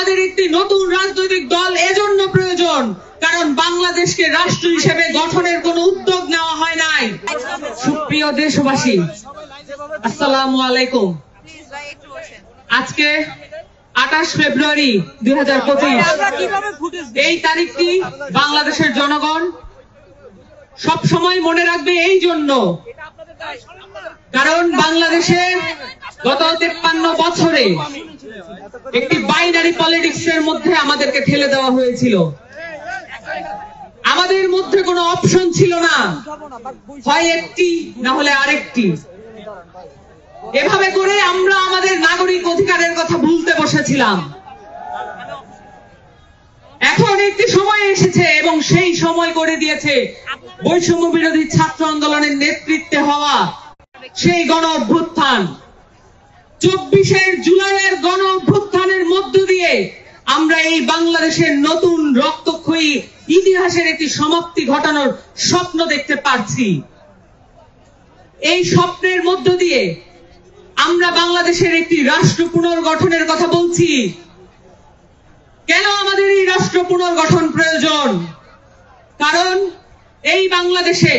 আমাদের একটি নতুন রাজনৈতিক দল এজন্য প্রয়োজন কারণ বাংলাদেশকে রাষ্ট্র হিসেবে গঠনের কোনো উদ্যোগ নেওয়া হয় নাই। সুপ্রিয় দেশবাসী, আসসালামু আলাইকুম। আজকে 28 ফেব্রুয়ারি 2025 এই তারিখটি বাংলাদেশের জনগণ সব সময় মনে রাখবে এই জন্য কারণ বাংলাদেশের গত 53 বছরে একটি বাইনারি পলিটিক্সের মধ্যে আমাদেরকে ঠেলে দেওয়া হয়েছিল। আমাদের মধ্যে কোনো অপশন ছিল না, হয় একটি না হলে আরেকটি। এভাবে করে আমরা আমাদের নাগরিক অধিকারের কথা ভুলতে বসেছিলাম। এখন একটি সময় এসেছে এবং সেই সময় করে দিয়েছে বৈষম্য বিরোধী ছাত্র আন্দোলনের নেতৃত্বে হওয়া সেই গণ অভ্যুত্থান। 24 জুলাইয়ের গণ অভ্যুত্থানের মধ্য দিয়ে আমরা এই বাংলাদেশের নতুন রক্তক্ষয়ী ইতিহাসের একটি সমাপ্তি ঘটানোর স্বপ্ন দেখতে পারছি। এই স্বপ্নের মধ্য দিয়ে আমরা বাংলাদেশের একটি রাষ্ট্র পুনর্গঠনের কথা বলছি। কেন আমাদের এই রাষ্ট্র পুনর্গঠন প্রয়োজন? কারণ এই বাংলাদেশে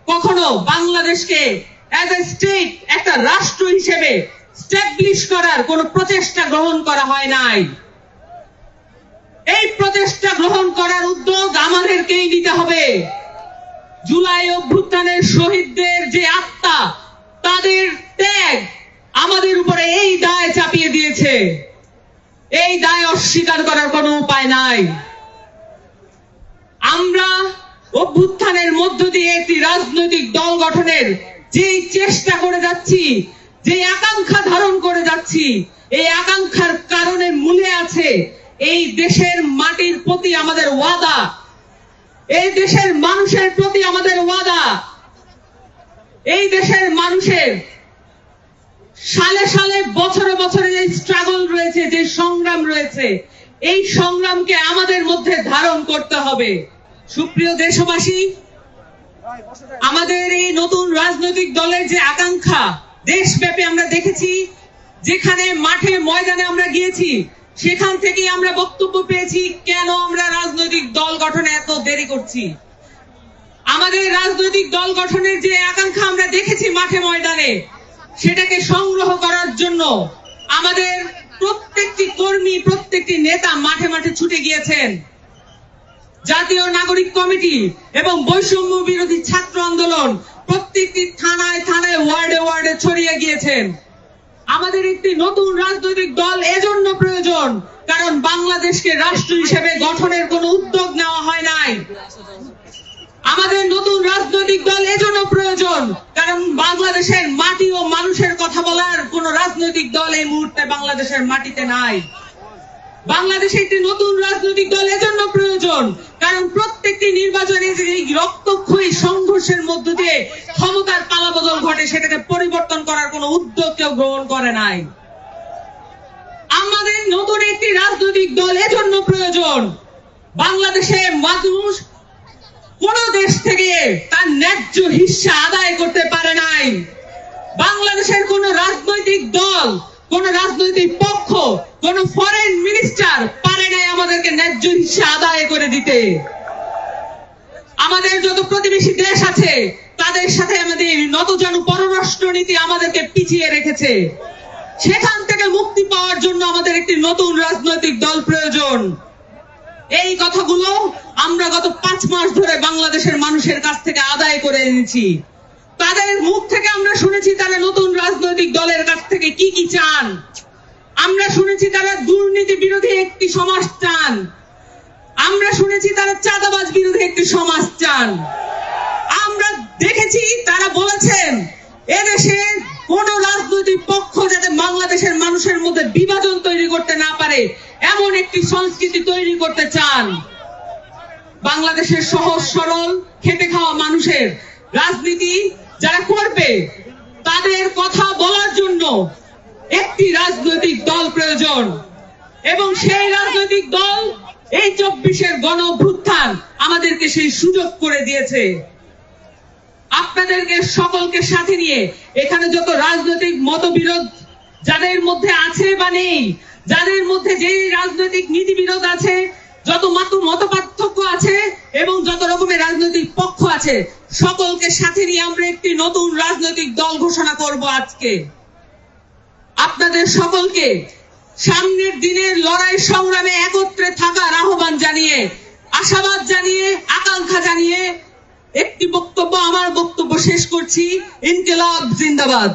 কখনো বাংলাদেশকে অ্যাজ এ স্টেট একটা রাষ্ট্র হিসেবে স্ট্যাবলিশ করার কোন প্রচেষ্টা গ্রহণ করা হয় নাই। এই প্রচেষ্টা গ্রহণ করার উদ্যোগ আমাদেরকেই নিতে হবে। জুলাই অভ্যুত্থানের শহীদদের যে আত্মা, তাদের ত্যাগ আমাদের উপরে এই দায় চাপিয়ে দিয়েছে। এই দায় অস্বীকার করার কোনো উপায় নাই। আমরা অভ্যুত্থানের মধ্য দিয়ে একটি রাজনৈতিক দল গঠনের যে চেষ্টা করে যাচ্ছি, যে আকাঙ্ক্ষা ধারণ করে যাচ্ছি, এই আকাঙ্ক্ষার কারণে মূলে আছে এই দেশের মাটির প্রতি আমাদের ওয়াদা, এই দেশের মানুষের প্রতি আমাদের ওয়াদা। এই দেশের মানুষের সালে সালে বছরে বছরে যে স্ট্রাগল রয়েছে, যে সংগ্রাম রয়েছে, এই সংগ্রামকে আমাদের মধ্যে ধারণ করতে হবে। সুপ্রিয় দেশবাসী, আমাদের এই নতুন রাজনৈতিক দলের যে আকাঙ্ক্ষা দেশব্যাপী আমরা দেখেছি, যেখানে মাঠে ময়দানে আমরা গিয়েছি সেখান থেকে আমরা বক্তব্য পেয়েছি কেন আমরা রাজনৈতিক দল গঠনে এত দেরি করছি। আমাদের রাজনৈতিক দল গঠনের যে আকাঙ্ক্ষা আমরা দেখেছি মাঠে ময়দানে, সেটাকে সংগ্রহ করার জন্য আমাদের প্রত্যেকটি কর্মী, প্রত্যেকটি নেতা মাঠে মাঠে ছুটে গিয়েছেন। জাতীয় নাগরিক কমিটি এবং বৈষম্য বিরোধী ছাত্র আন্দোলন প্রত্যেকটি থানায় থানায়, ওয়ার্ডে ওয়ার্ডে ছড়িয়ে গিয়েছেন। আমাদের একটি নতুন রাজনৈতিক দল এজন্য প্রয়োজন কারণ বাংলাদেশকে রাষ্ট্র হিসেবে গঠনের কোনো উদ্যোগ নেওয়া হয় নাই। আমাদের নতুন রাজনৈতিক দল এজন্য প্রয়োজন কারণ বাংলাদেশের মাটি ও মানুষের কথা বলার কোন রাজনৈতিক দল এই মুহূর্তে বাংলাদেশের মাটিতে নাই। বাংলাদেশে একটি নতুন রাজনৈতিক দল এজন্য প্রয়োজন কারণ প্রত্যেকটি নির্বাচনে এই রক্তক্ষয়ী সংঘর্ষের মধ্য দিয়ে ক্ষমতার পালাবদল ঘটে, সেটাকে পরিবর্তন করার কোন উদ্যোগ কেউ গ্রহণ করে নাই। আমাদের নতুন একটি রাজনৈতিক দল এজন্য প্রয়োজন বাংলাদেশের মানুষ কোন দেশ থেকে তার ন্যায্য হিস্সা আদায় করতে পারে নাই। বাংলাদেশের কোন রাজনৈতিক দল, কোন রাজনৈতিক পক্ষ, কোন ফরেন মিনিস্টার পারে নাই আমাদেরকে ন্যায্য হিস্সা আদায় করে দিতে। আমাদের যত প্রতিবেশী দেশ আছে তাদের সাথে আমাদের নতজানু পররাষ্ট্র নীতি আমাদেরকে পিছিয়ে রেখেছে। সেখান থেকে মুক্তি পাওয়ার জন্য আমাদের একটি নতুন রাজনৈতিক দল প্রয়োজন। এই কথাগুলো আমরা গত 5 মাস ধরে বাংলাদেশের মানুষের কাছ থেকে আদায় করে এনেছি। তাদের মুখ থেকে আমরা শুনেছি তারা নতুন রাজনৈতিক দলের কাছ থেকে কি কি চান। আমরা শুনেছি তারা দুর্নীতি বিরোধী একটি সমাজ চান। আমরা শুনেছি তারা চাঁদাবাজ বিরোধী একটি সমাজ চান। আমরা দেখেছি তারা বলেছেন এদেশে কোন রাজনৈতিক পক্ষ যাতে বাংলাদেশের মানুষের মধ্যে বিভাজন তৈরি করতে না পারে এমন একটি সংস্কৃতি তৈরি করতে চান। বাংলাদেশের সহজ সরল খেটে খাওয়া মানুষের রাজনীতি যারা করবে তাদের কথা বলার জন্য একটি রাজনৈতিক দল প্রয়োজন এবং সেই রাজনৈতিক দল এই 24 গণ অভ্যুত্থান আমাদেরকে সেই সুযোগ করে দিয়েছে। আপনাদেরকে সকলকে সাথে নিয়ে এখানে যত রাজনৈতিক মতবিরোধ যাদের মধ্যে আছে বা নেই, যাদের মধ্যে যে রাজনৈতিক নীতিবিরোধ আছে, যত মতপার্থক্য আছে এবং যত রকমের রাজনৈতিক পক্ষ আছে, সকলকে সাথে নিয়ে আমরা একটি নতুন রাজনৈতিক দল ঘোষণা করব আজকে। আপনাদের সকলকে সামনের দিনের লড়াই সংগ্রামে একত্রে থাকার আহ্বান জানিয়ে, আশাবাদ জানিয়ে, আকাঙ্ক্ষা জানিয়ে একটি বক্তব্য, আমার বক্তব্য শেষ করছি। ইনকিলাব জিন্দাবাদ।